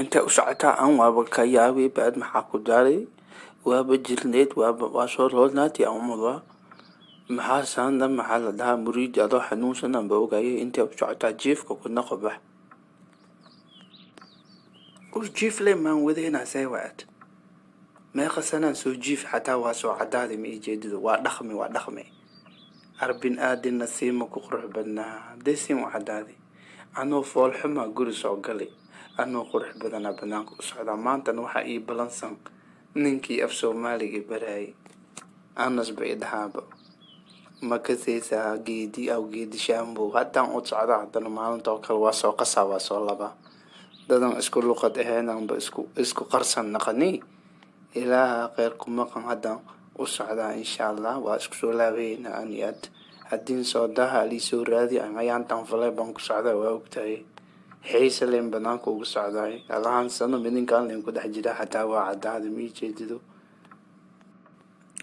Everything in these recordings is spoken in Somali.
انت وسعتها ان وابكياوي بعد ما حاكو داري وابجرنيت واشور هولناتي او مضى محاسان لما حال لها مريد ادو حنوسنا بوغاي انت وسعتها جيفك كنا قبح وش جيف لي ما وذينا سيوات ما خسنا سو جيف حتى واسو عدادي مي جيدد ودخمي عربين آدين نسيمة كقرح بدنا ديسيم عدادي أنو فول حما قرس عقلي أنو قرح بدنا بنانك وسعدا ما أنت نوحا إي بلانسان ننكي أفسو مالي براي أنس بعيد هابا ما كثيسا جيدي أو جيدي شامبو حتى أن أتصعدا حتى ما أنت وكل واسو قصا واسو لبا دادان اسكو لقد إهانا اسكو قرصان نقني إله غيركم مقام هذا وسعدا إن شاء الله واسكو سولابين أنيات هدين صدها لي سورادي أما يانتان فلاي بانكو سعدا وأوكتاي حيس لين بنانكو وسعداي الآن سنة منين كان لين كده حجدا حتى وعدا مي جديدو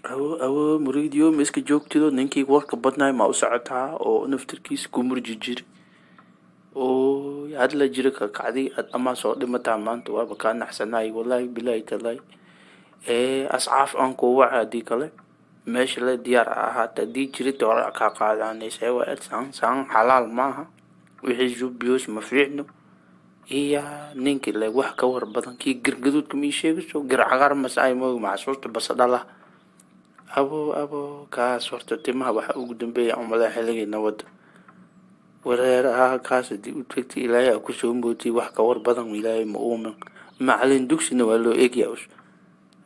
أو مريد يوم اسك جوك تدو ننكي وقت بدنا ما وسعتها أو نفتركيس كمر جيجير أو يعدل جيرك كعدي أما صوت متى ما أنت وابكان أحسناي والله بلاي تلاي أسعاف أنكو وعدي كله ماشي لا ديار حتى دي جريت ورا كقاداني سوى سان حلال معها ويحجوا بيوش مفيعنو هي نينك اللي وح كور بدن كي قرقدود كمي شيء قرعقار مساي مو مع صورة بس الله أبو كاسورة تيمها وح أقدم بي عملا حلقي نود ولا كاس دي وتكتي إلهي أكو سومبوتي وح كور بدن إلهي مؤمن ما علين دوكس نوالو إيك ياوش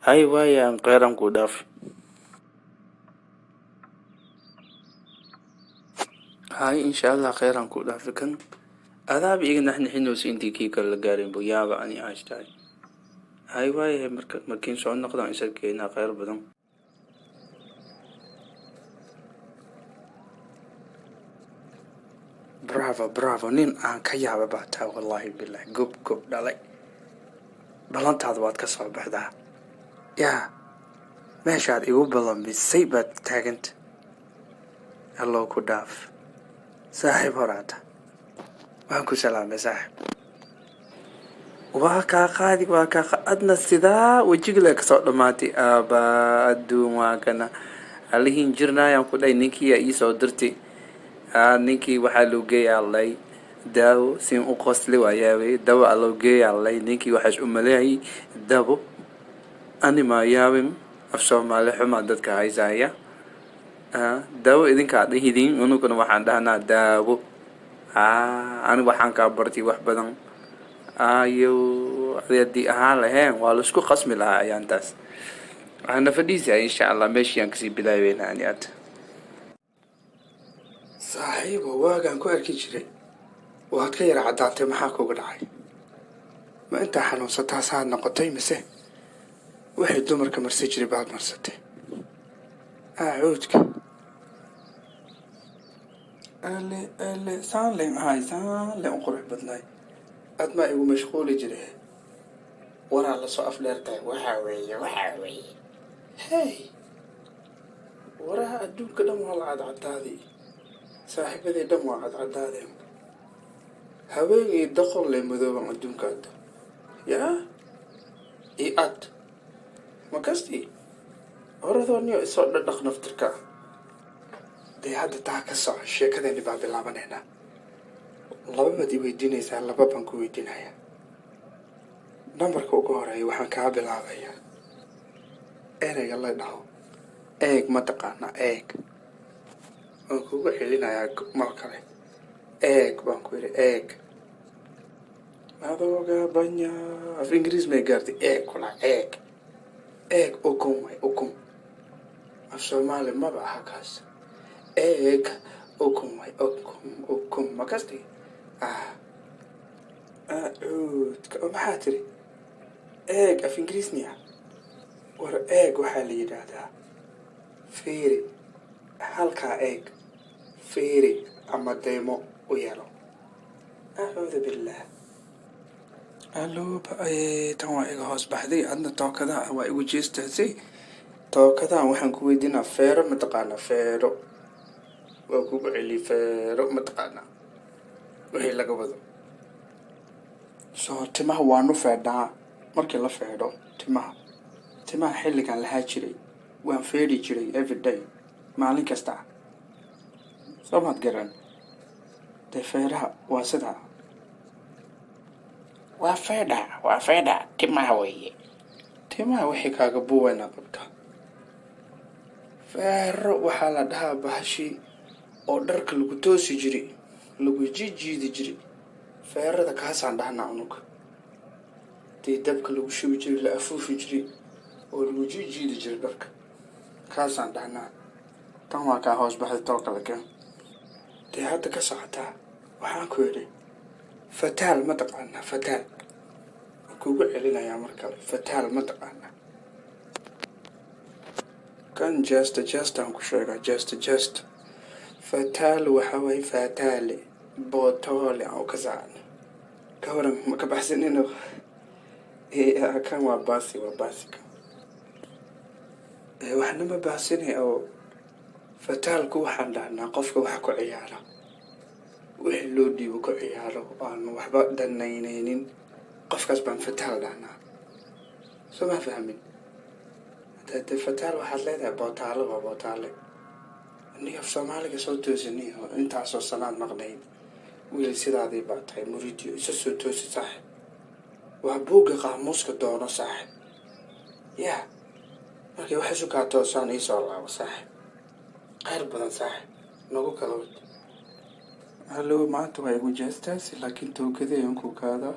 هاي وايا قيران كوداف هاي إن شاء الله خيران كوداف كن هذا بيجي نحن حين وسينتي كي كل جارين بيابا أني عاشتاي هاي واي مركين سون نقدر نسأل كينا خير بدن برافو نين كيابا بعتها والله بالله قب دالي بلانت هذا واد كسر بحدها يا ماشي عاد يقول بلان بالسيبة تاجنت الله كوداف صاحب هراته وانكو سلام يا صاحب واكا قادي أدنى السدا وجيلك صوت ماتي أبا أدو ما كنا عليه جرنا يوم كده نيكي يا إيسو درتي نيكي وحلو جي علي داو سين أقصلي وياوي داو على جي علي نيكي وحش أملاي داو أنا ما ياوم أفسر مع لحم عدد كعايزايا داو إذن كعدي هدين ونو كنا وحنا دهنا داو أنا وحنا كبرتي وحبدن أيو يدي أهان لهين والسكو قسم لها يانتاس أنا فديسي إن شاء الله ماشي ينكسي بداية هانيات صاحب واقع كو أركي جري وهتغير عداتي محاكو قدعي ما أنت حنوصتها ساعة نقطي مسه وحيد دمرك مرسي جري بعد مرستي أعودك اللي سان لي معاي سان لي أقرح بدناي أدما إيو مشغول جري ورا على صقف ليرتاي وحاوي هاي وراها أدوك دم والعاد عدادي صاحبتي دم والعاد عدادي هاوي دخل لي مذوبا أدوك عد يا إي أد ما كستي ورثوني إصور لدخ نفتركا دي هذا تاك الصع الشيء كذا اللي بعد اللعبة هنا لبا بدي ويديني سهل لبا بنكو ويدينايا نمبرك وقوري وحن كابل عبايا إيري الله يدعو إيك ما تقانا إيك أنكو بحيلينايا مركلي إيك بانكو إيك هذا وقا بانيا في إنجليز ما يقاردي إيك ولا إيك أكم الصومالي ما بقى حكاس إيك أكم ما كستي أعود كأمحاتري إيك في إنجليز نيا ور إيك وحالي دادا فيري halkaa eeg fiiri ama daymo u yeelo acuudu billaah alooba tan waa iga hoos baxday adna tookadaa waa igu jeestaasay tookadaa waxaan ku weydiinaa feero mataqaana feero waa kugu celi feero mataqaana wixii laga wado soo timaha waanu feedhaa markii la feedho timaha xilligan lahaa jiray waan feedhi jiray everyday maalin kasta soo maad garan dee feedhaha waa sidaa waa feedha timaha weeye timaha wixii kaaga buuwayna qabta feero waxaa la dhahaa bahashii oo dharka lagu toosi jiray lagu jijiidi jiray feerada kaasaan dhahnaa unuga dee dabka lagu shubi jiray la afuufi jiray oo lagu jijiidi jiray dharka kaasaan dhahnaa tan waa kaa hoos baxday tolka la keen dee hadda ka socotaa waxaan ku yidhi fataal ma taqaanaa fataal kugu celinayaa mar kale fataal ma taqaanaa kan jestaan ku sheegaa jest fataal waxa waye fataale bootoole aan ka saacno ka waran ma ka baxsanino kan waa baasi kan waxna ma baxsanay oo fataalku waxaan dhahnaa qofka wax ku ciyaara wixii loo dhiibo ku ciyaaro aan waxba danaynaynin qofkaas baan fataal dhahnaa soo ma fahmin dee fataal waxaad leedahay bootaale waa bootaale aniga soomaaliga soo toosini oo intaasoo salaad maqnayn wiil sidaadii baa tahay muriidiyo isa soo toosi saaxib waa buugga qaamuuska doono saaxib yaa markay wax isu kaa toosaan iisoo laabo saaxib khayr badan saaxib nagu kala wad hallo maanta waa igu jeestaasi laakiin towkadeen ku kaadaa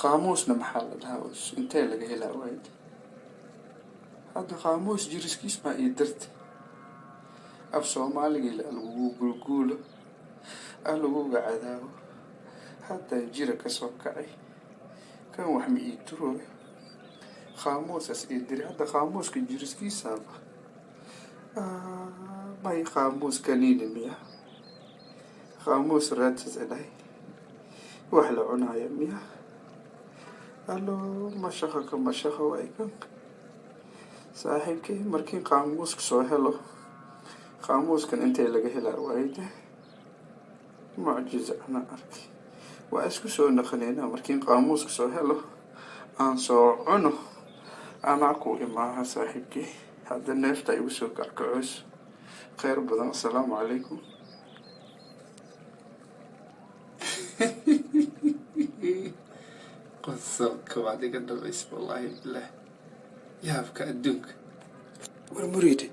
qaamuusna maxaa la dhahaa intee laga helaa waayd hadda qaamuus jiriskiis baa ii dartay af soomaaligii lagugu gulguulo laguga cadaabo hadda jira ka soo kacay kan wax ma ii turooy qaamuusaas ii diri hadda qaamuuska jiriskiisaaba may qaamuus kaniini miya qaamuus raadsiisa dhahay wax la cunaayo miya hallo mashaqo waay kan saaxiibkay markii qaamuuska soo helo qaamuuskan intee laga helaa waayde mucjiza ana arkay waa isku soo naqaneynaa markiin qaamuuska soo helo aan soo cuno anaa ku imaaha saaxiibkii hadda neefta igu soo kackacoos khayr badan assalaamu calaykum qosolka waad iga dhabays wallaahi bilaah yaabka adduunka war muriide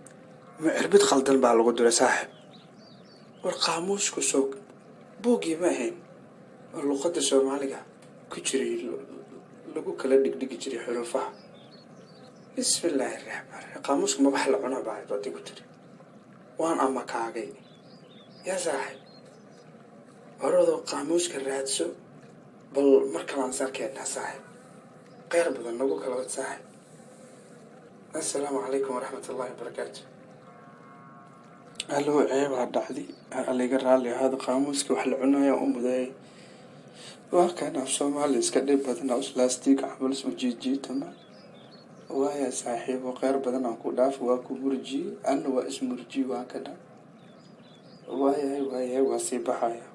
ma cirbid khaldan baa lagu diray saaxib war qaamuusku soog buuggii ma ahayn oo luqadda soomaaliga ku jiray lagu kala dhigdhigi jiray xuruufaha bismillaahi raxmaan raxiim qaamuuska ma wax la cuna baa baad igu tiri waan ama kaagay yaa saaxib horadoo qaamuuska raadso bal mar kalaan sarkeennaa saaxib khayr badan nagu kala wad saaxib assalaamu calaykum waraxmat ullahi wabarakaatu hallo ceebaa dhacday aliga raalli ahaada qaamuuska wax la cunaaya u mudaayay waa kan af soomaali iska dhib badan auslaastig camal soo jiijiitama waaya saaxiibo khayr badan aan ku dhaaf waa ku murji anna waa ismurji waa ka dhan waayahay waa sii baxaya